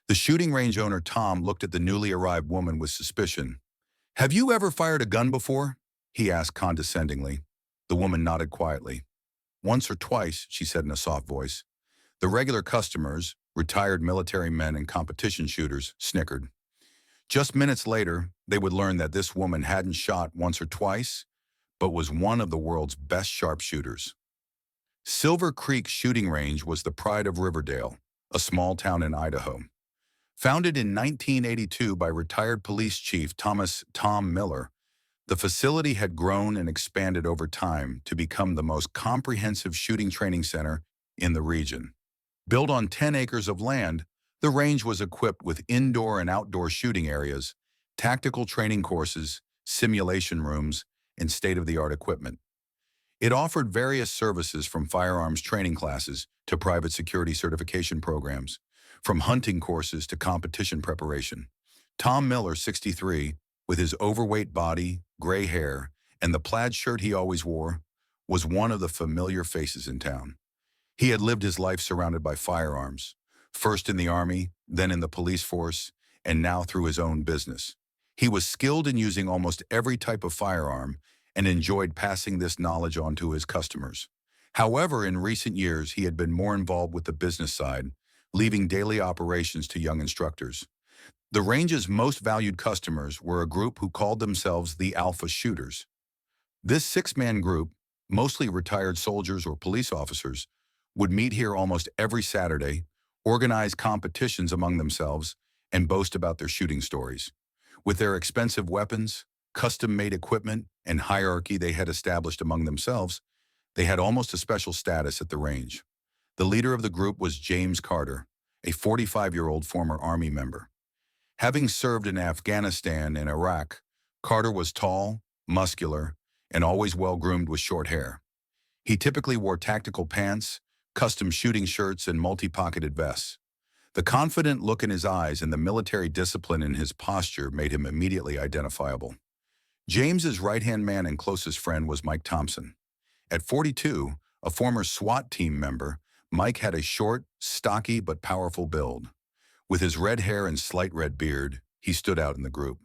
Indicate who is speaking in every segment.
Speaker 1: The shooting range owner, Tom, looked at the newly arrived woman with suspicion. "Have you ever fired a gun before?" he asked condescendingly. The woman nodded quietly. "Once or twice," she said in a soft voice. The regular customers, retired military men and competition shooters, snickered. Just minutes later, they would learn that this woman hadn't shot once or twice, but was one of the world's best sharpshooters. Silver Creek Shooting Range was the pride of Riverdale, a small town in Idaho. Founded in 1982 by retired police chief Thomas "Tom" Miller, the facility had grown and expanded over time to become the most comprehensive shooting training center in the region. Built on 10 acres of land, the range was equipped with indoor and outdoor shooting areas, tactical training courses, simulation rooms, and state-of-the-art equipment. It offered various services from firearms training classes to private security certification programs, from hunting courses to competition preparation. Tom Miller, 63, with his overweight body, gray hair, and the plaid shirt he always wore, was one of the familiar faces in town. He had lived his life surrounded by firearms, first in the Army, then in the police force, and now through his own business. He was skilled in using almost every type of firearm and enjoyed passing this knowledge on to his customers. However, in recent years, he had been more involved with the business side, leaving daily operations to young instructors. The range's most valued customers were a group who called themselves the Alpha Shooters. This six-man group, mostly retired soldiers or police officers, would meet here almost every Saturday, organize competitions among themselves, and boast about their shooting stories. With their expensive weapons, custom-made equipment, and hierarchy they had established among themselves, they had almost a special status at the range. The leader of the group was James Carter, a 45-year-old former Army member. Having served in Afghanistan and Iraq, Carter was tall, muscular, and always well-groomed with short hair. He typically wore tactical pants, custom shooting shirts, and multi-pocketed vests. The confident look in his eyes and the military discipline in his posture made him immediately identifiable. James's right-hand man and closest friend was Mike Thompson. At 42, a former SWAT team member, Mike had a short, stocky, but powerful build. With his red hair and slight red beard, he stood out in the group.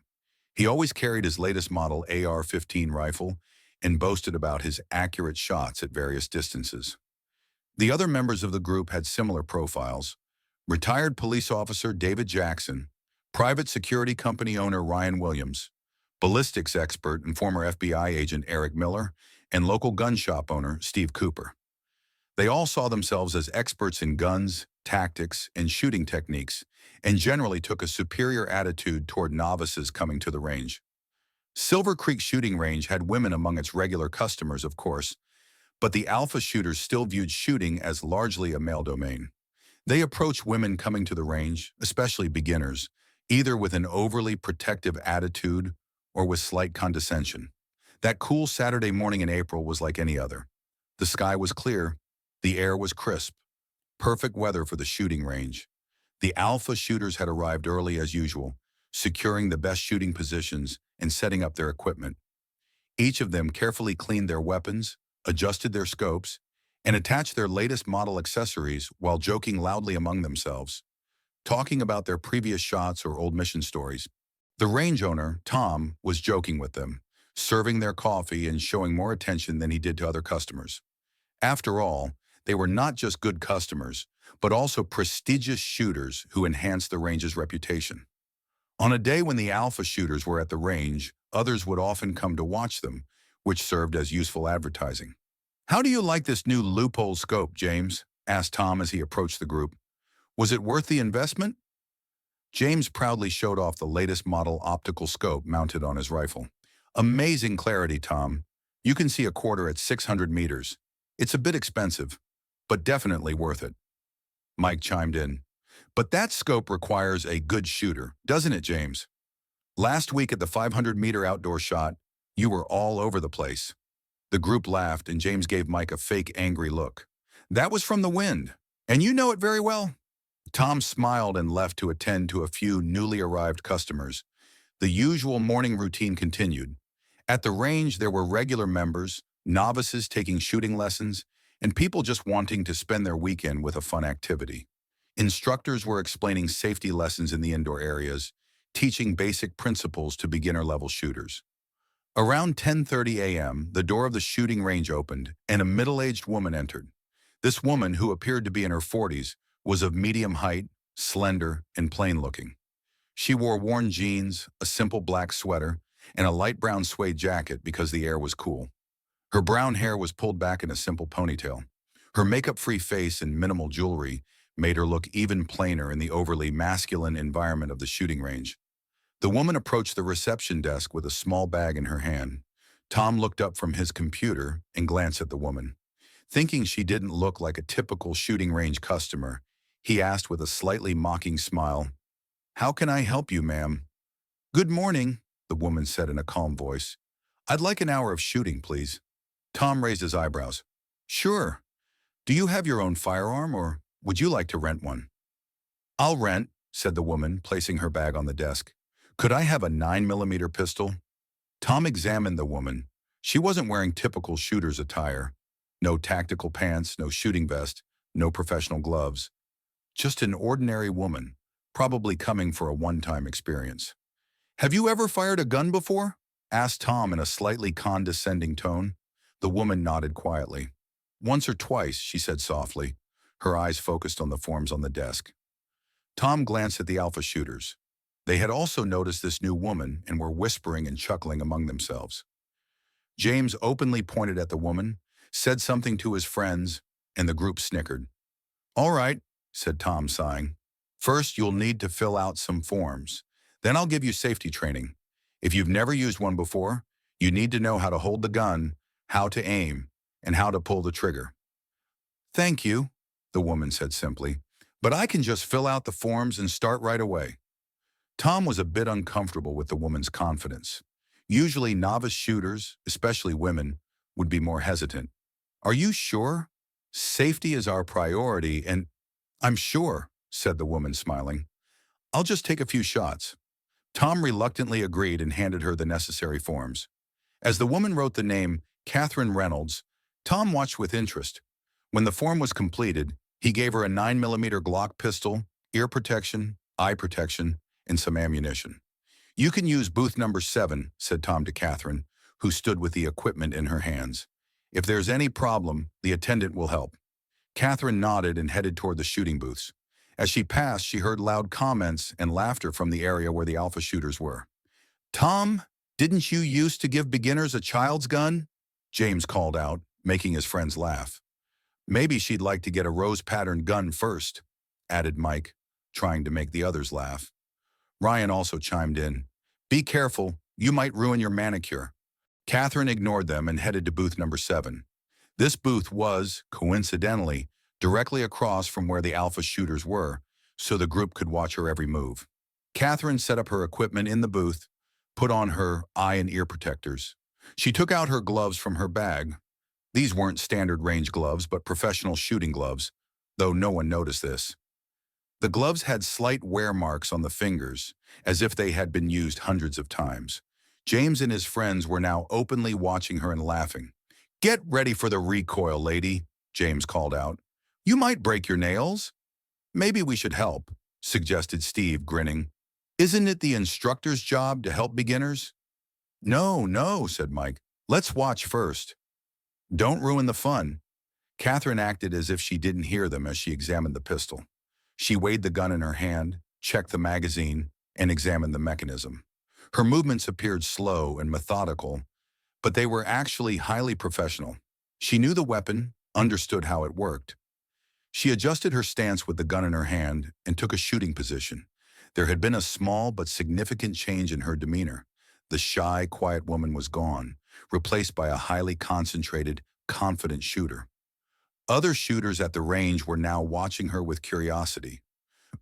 Speaker 1: He always carried his latest model AR-15 rifle and boasted about his accurate shots at various distances. The other members of the group had similar profiles. Retired police officer David Jackson, private security company owner Ryan Williams, ballistics expert and former FBI agent Eric Miller, and local gun shop owner Steve Cooper. They all saw themselves as experts in guns, tactics, and shooting techniques, and generally took a superior attitude toward novices coming to the range. Silver Creek Shooting Range had women among its regular customers, of course, but the Alpha Shooters still viewed shooting as largely a male domain. They approached women coming to the range, especially beginners, either with an overly protective attitude or with slight condescension. That cool Saturday morning in April was like any other. The sky was clear, the air was crisp, perfect weather for the shooting range. The Alpha Shooters had arrived early as usual, securing the best shooting positions and setting up their equipment. Each of them carefully cleaned their weapons, adjusted their scopes, and attached their latest model accessories while joking loudly among themselves, talking about their previous shots or old mission stories. The range owner, Tom, was joking with them, serving their coffee and showing more attention than he did to other customers. After all, they were not just good customers, but also prestigious shooters who enhanced the range's reputation. On a day when the Alpha Shooters were at the range, others would often come to watch them, which served as useful advertising. "How do you like this new loophole scope, James?" asked Tom as he approached the group. "Was it worth the investment?" James proudly showed off the latest model optical scope mounted on his rifle. "Amazing clarity, Tom. You can see a quarter at 600 meters. It's a bit expensive, but definitely worth it." Mike chimed in. "But that scope requires a good shooter, doesn't it, James? Last week at the 500-meter outdoor shot, you were all over the place." The group laughed, and James gave Mike a fake angry look. "That was from the wind, and you know it very well." Tom smiled and left to attend to a few newly arrived customers. The usual morning routine continued. At the range, there were regular members, novices taking shooting lessons, and people just wanting to spend their weekend with a fun activity. Instructors were explaining safety lessons in the indoor areas, teaching basic principles to beginner-level shooters. Around 10:30 a.m., the door of the shooting range opened, and a middle-aged woman entered. This woman, who appeared to be in her 40s, was of medium height, slender, and plain-looking. She wore worn jeans, a simple black sweater, and a light brown suede jacket because the air was cool. Her brown hair was pulled back in a simple ponytail. Her makeup-free face and minimal jewelry made her look even plainer in the overly masculine environment of the shooting range. The woman approached the reception desk with a small bag in her hand. Tom looked up from his computer and glanced at the woman. Thinking she didn't look like a typical shooting range customer, he asked with a slightly mocking smile, "How can I help you, ma'am?" "Good morning," the woman said in a calm voice. "I'd like an hour of shooting, please." Tom raised his eyebrows. "Sure. Do you have your own firearm, or would you like to rent one?" "I'll rent," said the woman, placing her bag on the desk. "Could I have a 9mm pistol?" Tom examined the woman. She wasn't wearing typical shooter's attire. No tactical pants, no shooting vest, no professional gloves. Just an ordinary woman, probably coming for a one-time experience. "Have you ever fired a gun before?" asked Tom in a slightly condescending tone. The woman nodded quietly. "Once or twice," she said softly, her eyes focused on the forms on the desk. Tom glanced at the alpha shooters. They had also noticed this new woman and were whispering and chuckling among themselves. James openly pointed at the woman, said something to his friends, and the group snickered. "All right," said Tom, sighing. "First, you'll need to fill out some forms. Then I'll give you safety training. If you've never used one before, you need to know how to hold the gun, how to aim, and how to pull the trigger." "Thank you," the woman said simply, "but I can just fill out the forms and start right away." Tom was a bit uncomfortable with the woman's confidence. Usually novice shooters, especially women, would be more hesitant. "Are you sure? Safety is our priority, and—" "I'm sure," said the woman, smiling. "I'll just take a few shots." Tom reluctantly agreed and handed her the necessary forms. As the woman wrote the name Katherine Reynolds, Tom watched with interest. When the form was completed, he gave her a 9mm Glock pistol, ear protection, eye protection, and some ammunition. "You can use booth number 7, said Tom to Katherine, who stood with the equipment in her hands. "If there's any problem, the attendant will help." Katherine nodded and headed toward the shooting booths. As she passed, she heard loud comments and laughter from the area where the alpha shooters were. "Tom, didn't you used to give beginners a child's gun?" James called out, making his friends laugh. "Maybe she'd like to get a rose-patterned gun first," added Mike, trying to make the others laugh. Ryan also chimed in. "Be careful, you might ruin your manicure." Katherine ignored them and headed to booth number 7. This booth was, coincidentally, directly across from where the alpha shooters were, so the group could watch her every move. Katherine set up her equipment in the booth, put on her eye and ear protectors. She took out her gloves from her bag. These weren't standard range gloves, but professional shooting gloves, though no one noticed this. The gloves had slight wear marks on the fingers, as if they had been used hundreds of times. James and his friends were now openly watching her and laughing. "Get ready for the recoil, lady," James called out. "You might break your nails." "Maybe we should help," suggested Steve, grinning. "Isn't it the instructor's job to help beginners?" "No, no," said Mike. "Let's watch first." "Don't ruin the fun." Katherine acted as if she didn't hear them as she examined the pistol. She weighed the gun in her hand, checked the magazine, and examined the mechanism. Her movements appeared slow and methodical, but they were actually highly professional. She knew the weapon, understood how it worked. She adjusted her stance with the gun in her hand and took a shooting position. There had been a small but significant change in her demeanor. The shy, quiet woman was gone, replaced by a highly concentrated, confident shooter. Other shooters at the range were now watching her with curiosity.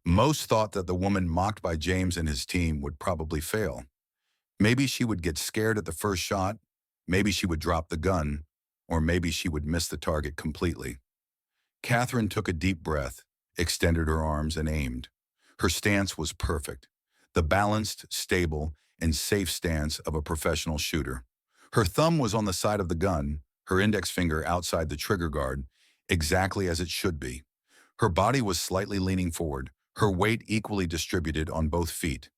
Speaker 1: Most thought that the woman mocked by James and his team would probably fail. Maybe she would get scared at the first shot, maybe she would drop the gun, or maybe she would miss the target completely. Katherine took a deep breath, extended her arms, and aimed. Her stance was perfect, the balanced, stable, and safe stance of a professional shooter. Her thumb was on the side of the gun, her index finger outside the trigger guard, exactly as it should be. Her body was slightly leaning forward, her weight equally distributed on both feet.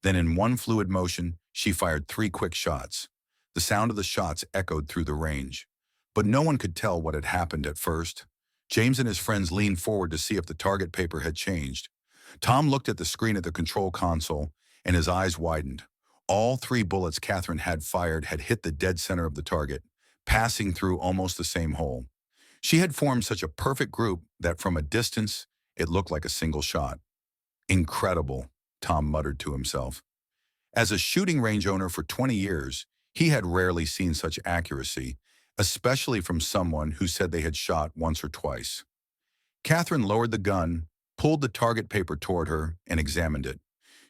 Speaker 1: Then in one fluid motion, she fired 3 quick shots. The sound of the shots echoed through the range. But no one could tell what had happened at first. James and his friends leaned forward to see if the target paper had changed. Tom looked at the screen at the control console, and his eyes widened. All 3 bullets Katherine had fired had hit the dead center of the target, passing through almost the same hole. She had formed such a perfect group that from a distance, it looked like a single shot. Incredible, Tom muttered to himself. As a shooting range owner for 20 years, he had rarely seen such accuracy, especially from someone who said they had shot once or twice. Katherine lowered the gun, pulled the target paper toward her, and examined it.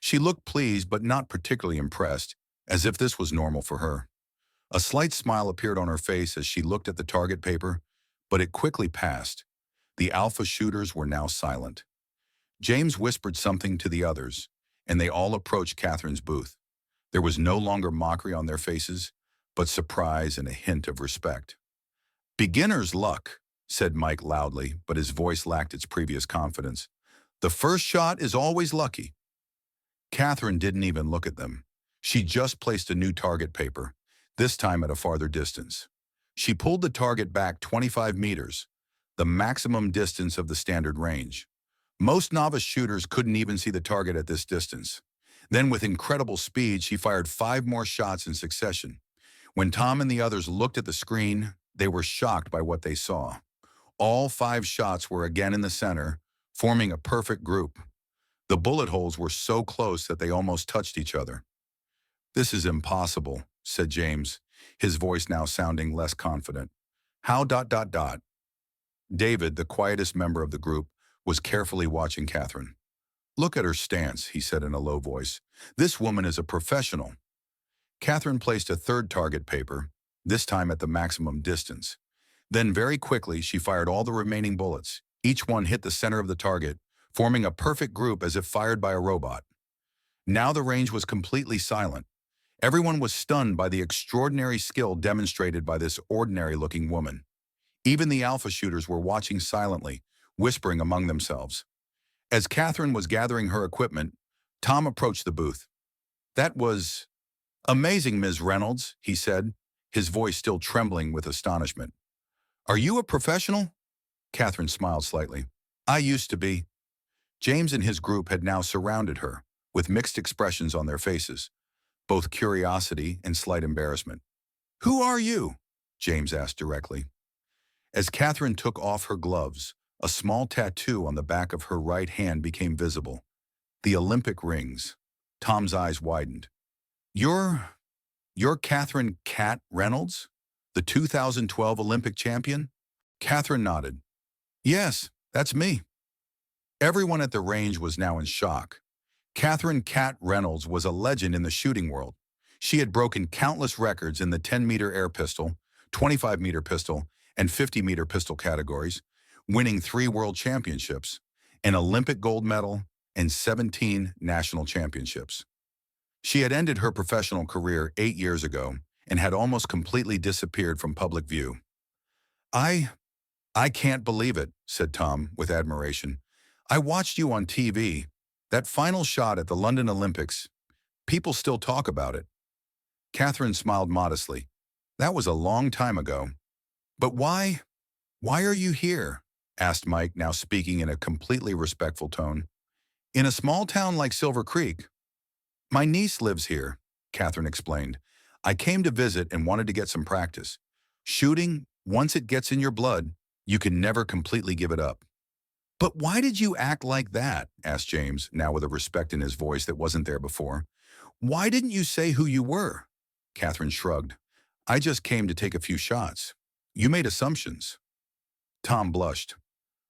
Speaker 1: She looked pleased but not particularly impressed, as if this was normal for her. A slight smile appeared on her face as she looked at the target paper, but it quickly passed. The alpha shooters were now silent. James whispered something to the others, and they all approached Katherine's booth. There was no longer mockery on their faces, but surprise and a hint of respect. "Beginner's luck," said Mike loudly, but his voice lacked its previous confidence. "The first shot is always lucky." Katherine didn't even look at them. She just placed a new target paper, this time at a farther distance. She pulled the target back 25 meters, the maximum distance of the standard range. Most novice shooters couldn't even see the target at this distance. Then with incredible speed, she fired 5 more shots in succession. When Tom and the others looked at the screen, they were shocked by what they saw. All 5 shots were again in the center, forming a perfect group. The bullet holes were so close that they almost touched each other. "This is impossible," said James, his voice now sounding less confident. "How ... David, the quietest member of the group, was carefully watching Katherine. "Look at her stance," he said in a low voice. "This woman is a professional." Katherine placed a 3rd target paper, this time at the maximum distance. Then very quickly she fired all the remaining bullets. Each one hit the center of the target, forming a perfect group as if fired by a robot. Now the range was completely silent. Everyone was stunned by the extraordinary skill demonstrated by this ordinary-looking woman. Even the alpha shooters were watching silently, whispering among themselves. As Katherine was gathering her equipment, Tom approached the booth. "That was amazing, Ms. Reynolds," he said, his voice still trembling with astonishment. "Are you a professional?" Katherine smiled slightly. "I used to be." James and his group had now surrounded her, with mixed expressions on their faces, both curiosity and slight embarrassment. "Who are you?" James asked directly. As Katherine took off her gloves, a small tattoo on the back of her right hand became visible. The Olympic rings. Tom's eyes widened. You're Katherine "Kat" Reynolds? The 2012 Olympic champion?" Katherine nodded. "Yes, that's me." Everyone at the range was now in shock. Katherine "Kat" Reynolds was a legend in the shooting world. She had broken countless records in the 10-meter air pistol, 25-meter pistol, and 50-meter pistol categories, winning 3 world championships, an Olympic gold medal, and 17 national championships. She had ended her professional career 8 years ago and had almost completely disappeared from public view. I can't believe it," said Tom with admiration. "I watched you on TV. That final shot at the London Olympics, people still talk about it." Katherine smiled modestly. "That was a long time ago." "But why are you here?" asked Mike, now speaking in a completely respectful tone. "In a small town like Silver Creek." "My niece lives here," Katherine explained. "I came to visit and wanted to get some practice. Shooting, once it gets in your blood, you can never completely give it up." "But why did you act like that?" asked James, now with a respect in his voice that wasn't there before. "Why didn't you say who you were?" Katherine shrugged. "I just came to take a few shots. You made assumptions." Tom blushed.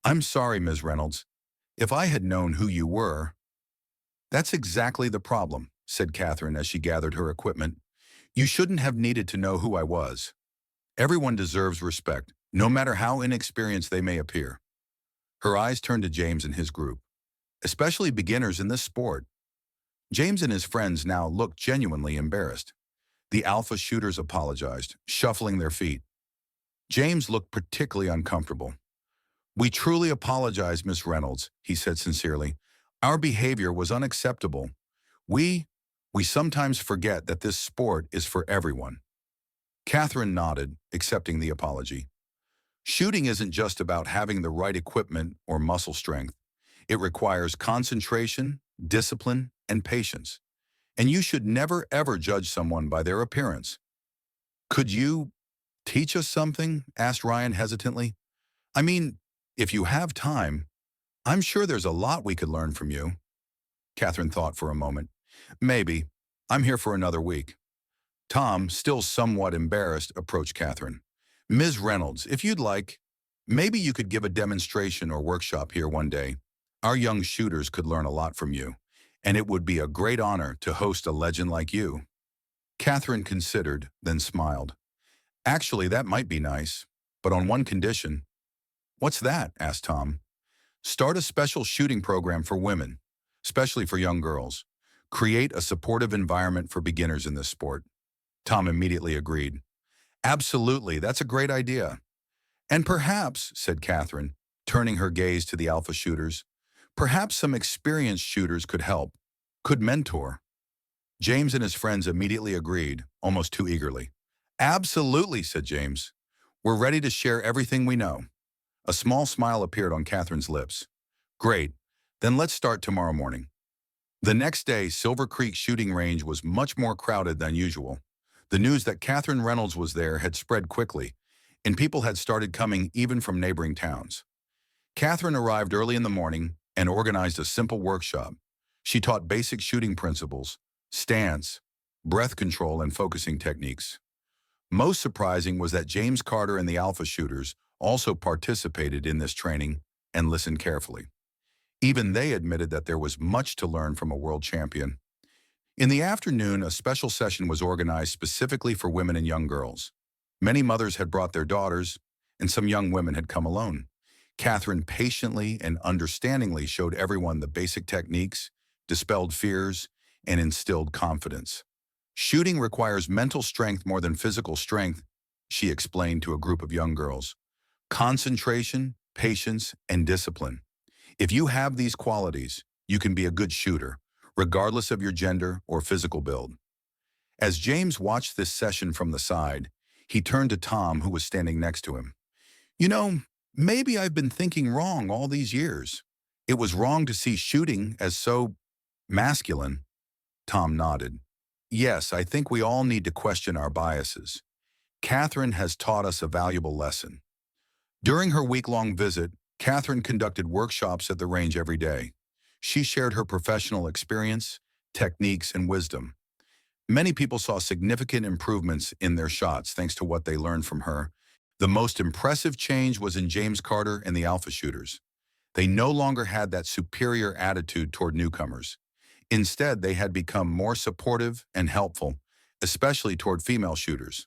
Speaker 1: "I'm sorry, Ms. Reynolds. If I had known who you were—" "That's exactly the problem," said Katherine as she gathered her equipment. "You shouldn't have needed to know who I was. Everyone deserves respect, no matter how inexperienced they may appear." Her eyes turned to James and his group, especially beginners in this sport. James and his friends now looked genuinely embarrassed. The alpha shooters apologized, shuffling their feet. James looked particularly uncomfortable. "We truly apologize, Miss Reynolds," he said sincerely. "Our behavior was unacceptable. We, we sometimes forget that this sport is for everyone." Katherine nodded, accepting the apology. Shooting isn't just about having the right equipment or muscle strength. It requires concentration, discipline, and patience. And you should never ever judge someone by their appearance. "Could you teach us something?" asked Ryan hesitantly. "I mean, if you have time, I'm sure there's a lot we could learn from you." Katherine thought for a moment. "Maybe. I'm here for another week." Tom, still somewhat embarrassed, approached Katherine. "Ms. Reynolds, if you'd like, maybe you could give a demonstration or workshop here one day. Our young shooters could learn a lot from you, and it would be a great honor to host a legend like you." Katherine considered, then smiled. "Actually, that might be nice, but on one condition." "What's that?" asked Tom. "Start a special shooting program for women, especially for young girls. Create a supportive environment for beginners in this sport." Tom immediately agreed. "Absolutely, that's a great idea." "And perhaps," said Katherine, turning her gaze to the alpha shooters, "perhaps some experienced shooters could help, could mentor." James and his friends immediately agreed, almost too eagerly. "Absolutely," said James. "We're ready to share everything we know." A small smile appeared on Katherine's lips. "Great, then let's start tomorrow morning." The next day, Silver Creek shooting range was much more crowded than usual. The news that Katherine Reynolds was there had spread quickly, and people had started coming even from neighboring towns. Katherine arrived early in the morning and organized a simple workshop. She taught basic shooting principles, stance, breath control, and focusing techniques. Most surprising was that James Carter and the Alpha shooters also participated in this training and listened carefully. Even they admitted that there was much to learn from a world champion. In the afternoon, a special session was organized specifically for women and young girls. Many mothers had brought their daughters, and some young women had come alone. Katherine patiently and understandingly showed everyone the basic techniques, dispelled fears, and instilled confidence. "Shooting requires mental strength more than physical strength," she explained to a group of young girls. "Concentration, patience, and discipline. If you have these qualities, you can be a good shooter, regardless of your gender or physical build." As James watched this session from the side, he turned to Tom, who was standing next to him. "You know, maybe I've been thinking wrong all these years. It was wrong to see shooting as so masculine." Tom nodded. "Yes, I think we all need to question our biases. Katherine has taught us a valuable lesson." During her week-long visit, Katherine conducted workshops at the range every day. She shared her professional experience, techniques, and wisdom. Many people saw significant improvements in their shots thanks to what they learned from her. The most impressive change was in James Carter and the Alpha shooters. They no longer had that superior attitude toward newcomers. Instead, they had become more supportive and helpful, especially toward female shooters.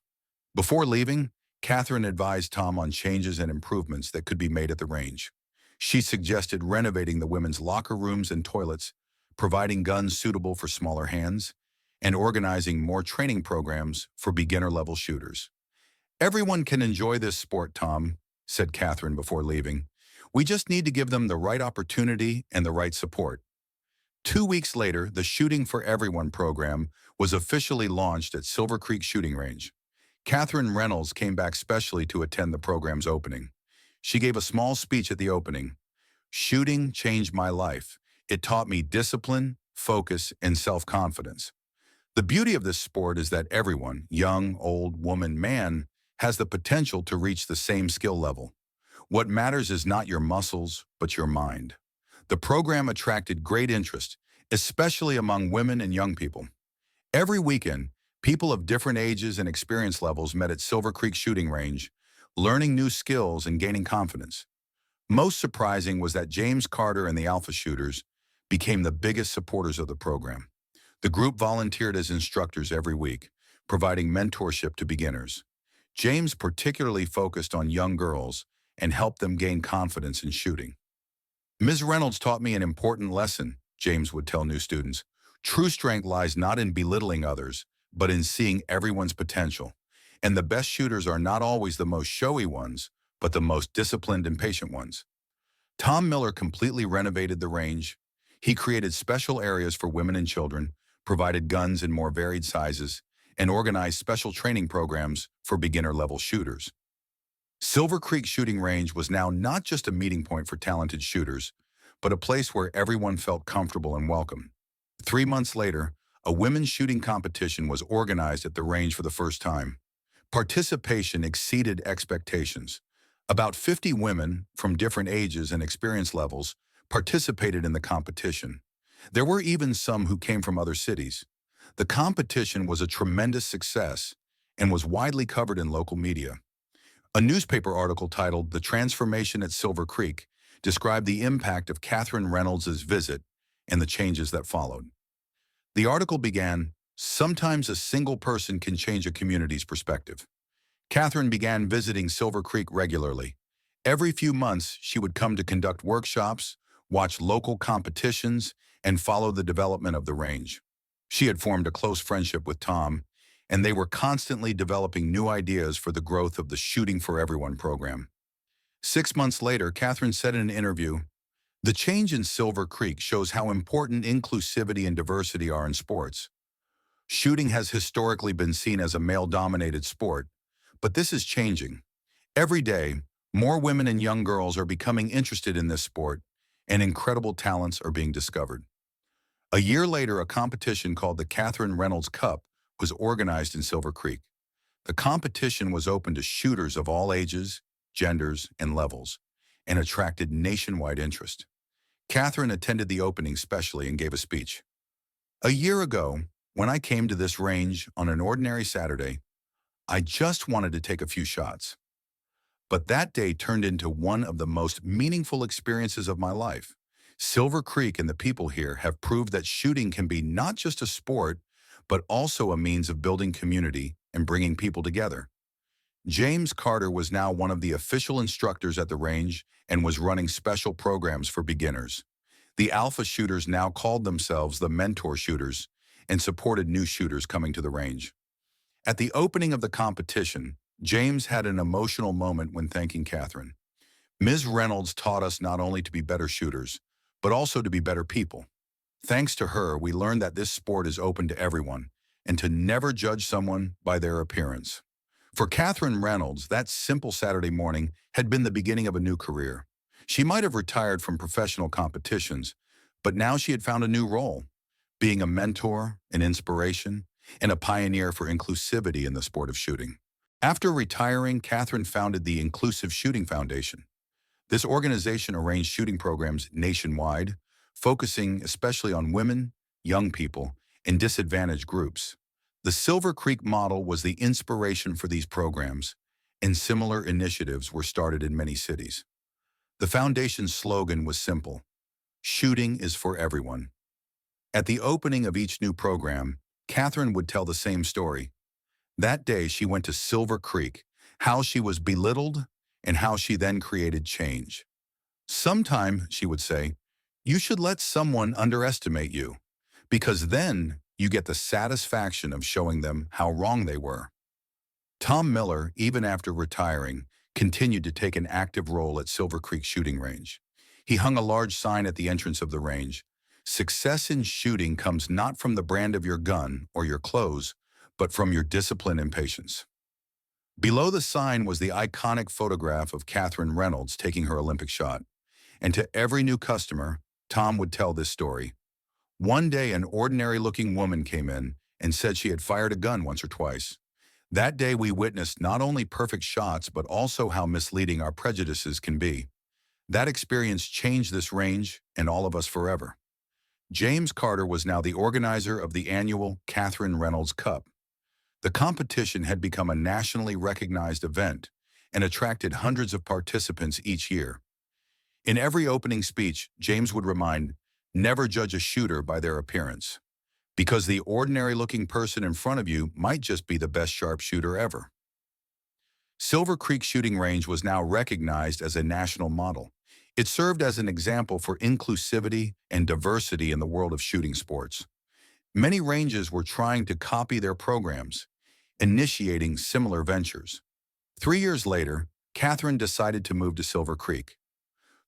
Speaker 1: Before leaving, Katherine advised Tom on changes and improvements that could be made at the range. She suggested renovating the women's locker rooms and toilets, providing guns suitable for smaller hands, and organizing more training programs for beginner-level shooters. "Everyone can enjoy this sport, Tom," said Katherine before leaving. "We just need to give them the right opportunity and the right support." 2 weeks later, the Shooting for Everyone program was officially launched at Silver Creek Shooting Range. Katherine Reynolds came back specially to attend the program's opening. She gave a small speech at the opening. "Shooting changed my life. It taught me discipline, focus, and self-confidence. The beauty of this sport is that everyone, young, old, woman, man, has the potential to reach the same skill level. What matters is not your muscles, but your mind." The program attracted great interest, especially among women and young people. Every weekend, people of different ages and experience levels met at Silver Creek Shooting Range, learning new skills and gaining confidence. Most surprising was that James Carter and the Alpha shooters became the biggest supporters of the program. The group volunteered as instructors every week, providing mentorship to beginners. James particularly focused on young girls and helped them gain confidence in shooting. "Ms. Reynolds taught me an important lesson," James would tell new students. "True strength lies not in belittling others, but in seeing everyone's potential. And the best shooters are not always the most showy ones, but the most disciplined and patient ones." Tom Miller completely renovated the range. He created special areas for women and children, provided guns in more varied sizes, and organized special training programs for beginner-level shooters. Silver Creek Shooting Range was now not just a meeting point for talented shooters, but a place where everyone felt comfortable and welcome. 3 months later, a women's shooting competition was organized at the range for the first time. Participation exceeded expectations. About 50 women from different ages and experience levels participated in the competition. There were even some who came from other cities. The competition was a tremendous success and was widely covered in local media. A newspaper article titled "The Transformation at Silver Creek" described the impact of Katherine Reynolds' visit and the changes that followed. The article began, "Sometimes a single person can change a community's perspective." Katherine began visiting Silver Creek regularly. Every few months, she would come to conduct workshops, watch local competitions, and follow the development of the range. She had formed a close friendship with Tom, and they were constantly developing new ideas for the growth of the Shooting for Everyone program. 6 months later, Katherine said in an interview, "The change in Silver Creek shows how important inclusivity and diversity are in sports. Shooting has historically been seen as a male-dominated sport, but this is changing. Every day, more women and young girls are becoming interested in this sport, and incredible talents are being discovered." A year later, a competition called the Katherine Reynolds Cup was organized in Silver Creek. The competition was open to shooters of all ages, genders, and levels, and attracted nationwide interest. Katherine attended the opening specially and gave a speech. "A year ago, when I came to this range on an ordinary Saturday, I just wanted to take a few shots. But that day turned into one of the most meaningful experiences of my life. Silver Creek and the people here have proved that shooting can be not just a sport, but also a means of building community and bringing people together." James Carter was now one of the official instructors at the range and was running special programs for beginners. The alpha shooters now called themselves the mentor shooters and supported new shooters coming to the range. At the opening of the competition, James had an emotional moment when thanking Katherine. "Ms. Reynolds taught us not only to be better shooters, but also to be better people. Thanks to her, we learned that this sport is open to everyone and to never judge someone by their appearance." For Katherine Reynolds, that simple Saturday morning had been the beginning of a new career. She might have retired from professional competitions, but now she had found a new role, being a mentor, an inspiration, and a pioneer for inclusivity in the sport of shooting. After retiring, Katherine founded the Inclusive Shooting Foundation. This organization arranged shooting programs nationwide, focusing especially on women, young people, and disadvantaged groups. The Silver Creek model was the inspiration for these programs, and similar initiatives were started in many cities. The foundation's slogan was simple: "Shooting is for everyone." At the opening of each new program, Katherine would tell the same story. That day she went to Silver Creek, how she was belittled, and how she then created change. "Sometime," she would say, "you should let someone underestimate you, because then you get the satisfaction of showing them how wrong they were." Tom Miller, even after retiring, continued to take an active role at Silver Creek Shooting Range. He hung a large sign at the entrance of the range: "Success in shooting comes not from the brand of your gun or your clothes, but from your discipline and patience." Below the sign was the iconic photograph of Katherine Reynolds taking her Olympic shot. And to every new customer, Tom would tell this story. "One day, an ordinary-looking woman came in and said she had fired a gun once or twice. That day, we witnessed not only perfect shots, but also how misleading our prejudices can be. That experience changed this range and all of us forever." James Carter was now the organizer of the annual Katherine Reynolds Cup. The competition had become a nationally recognized event and attracted hundreds of participants each year. In every opening speech, James would remind, "Never judge a shooter by their appearance, because the ordinary-looking person in front of you might just be the best sharpshooter ever." Silver Creek Shooting Range was now recognized as a national model. It served as an example for inclusivity and diversity in the world of shooting sports. Many ranges were trying to copy their programs, initiating similar ventures. 3 years later, Katherine decided to move to Silver Creek.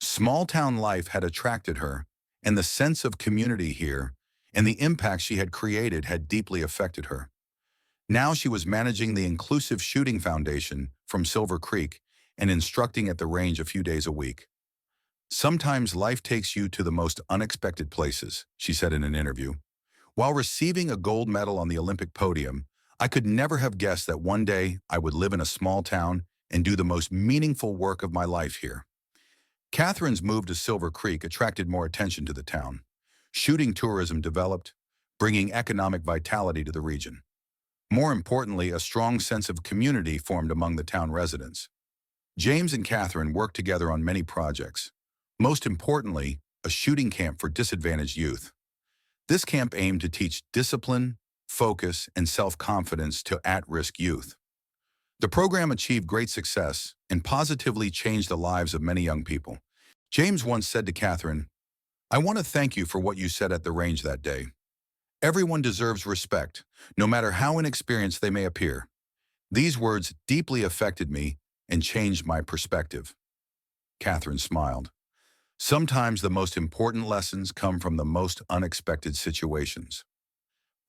Speaker 1: Small-town life had attracted her, and the sense of community here and the impact she had created had deeply affected her. Now she was managing the Inclusive Shooting Foundation from Silver Creek and instructing at the range a few days a week. "Sometimes life takes you to the most unexpected places," she said in an interview. "While receiving a gold medal on the Olympic podium, I could never have guessed that one day I would live in a small town and do the most meaningful work of my life here." Catherine's move to Silver Creek attracted more attention to the town. Shooting tourism developed, bringing economic vitality to the region. More importantly, a strong sense of community formed among the town residents. James and Katherine worked together on many projects. Most importantly, a shooting camp for disadvantaged youth. This camp aimed to teach discipline, focus, and self-confidence to at-risk youth. The program achieved great success and positively changed the lives of many young people. James once said to Katherine, "I want to thank you for what you said at the range that day. Everyone deserves respect, no matter how inexperienced they may appear." These words deeply affected me and changed my perspective. Katherine smiled. Sometimes the most important lessons come from the most unexpected situations.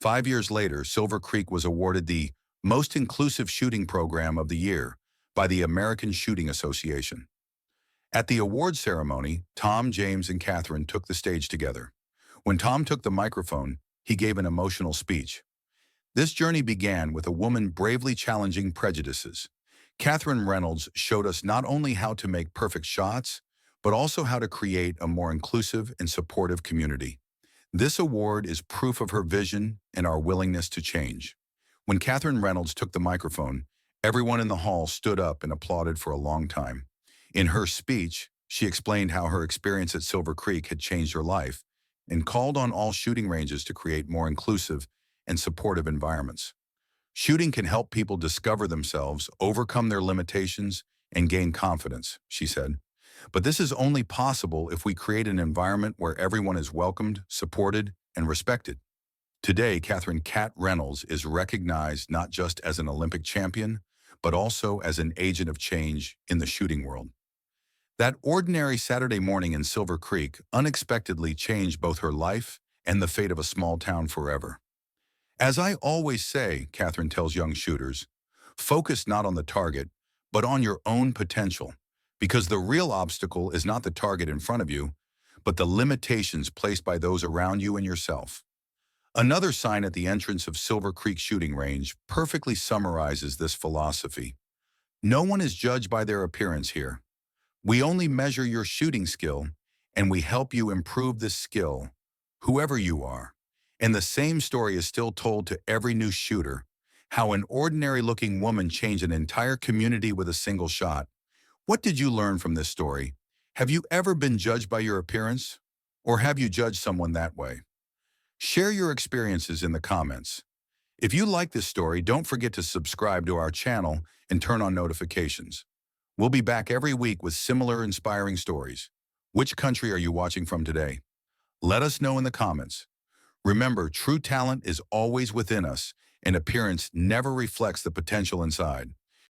Speaker 1: 5 years later, Silver Creek was awarded the Most Inclusive Shooting Program of the Year by the American Shooting Association. At the award ceremony, Tom, James, and Katherine took the stage together. When Tom took the microphone, he gave an emotional speech. This journey began with a woman bravely challenging prejudices. Katherine Reynolds showed us not only how to make perfect shots, but also how to create a more inclusive and supportive community. This award is proof of her vision and our willingness to change. When Katherine Reynolds took the microphone, everyone in the hall stood up and applauded for a long time. In her speech, she explained how her experience at Silver Creek had changed her life and called on all shooting ranges to create more inclusive and supportive environments. "Shooting can help people discover themselves, overcome their limitations, and gain confidence," she said. "But this is only possible if we create an environment where everyone is welcomed, supported, and respected." Today, Katherine "Kat" Reynolds is recognized not just as an Olympic champion, but also as an agent of change in the shooting world. That ordinary Saturday morning in Silver Creek unexpectedly changed both her life and the fate of a small town forever. "As I always say," Katherine tells young shooters, "focus not on the target, but on your own potential, because the real obstacle is not the target in front of you, but the limitations placed by those around you and yourself." Another sign at the entrance of Silver Creek Shooting Range perfectly summarizes this philosophy. "No one is judged by their appearance here. We only measure your shooting skill, and we help you improve this skill, whoever you are." And the same story is still told to every new shooter, how an ordinary-looking woman changed an entire community with a single shot. What did you learn from this story? Have you ever been judged by your appearance? Or have you judged someone that way? Share your experiences in the comments. If you like this story, don't forget to subscribe to our channel and turn on notifications. We'll be back every week with similar inspiring stories. Which country are you watching from today? Let us know in the comments. Remember, true talent is always within us, and appearance never reflects the potential inside.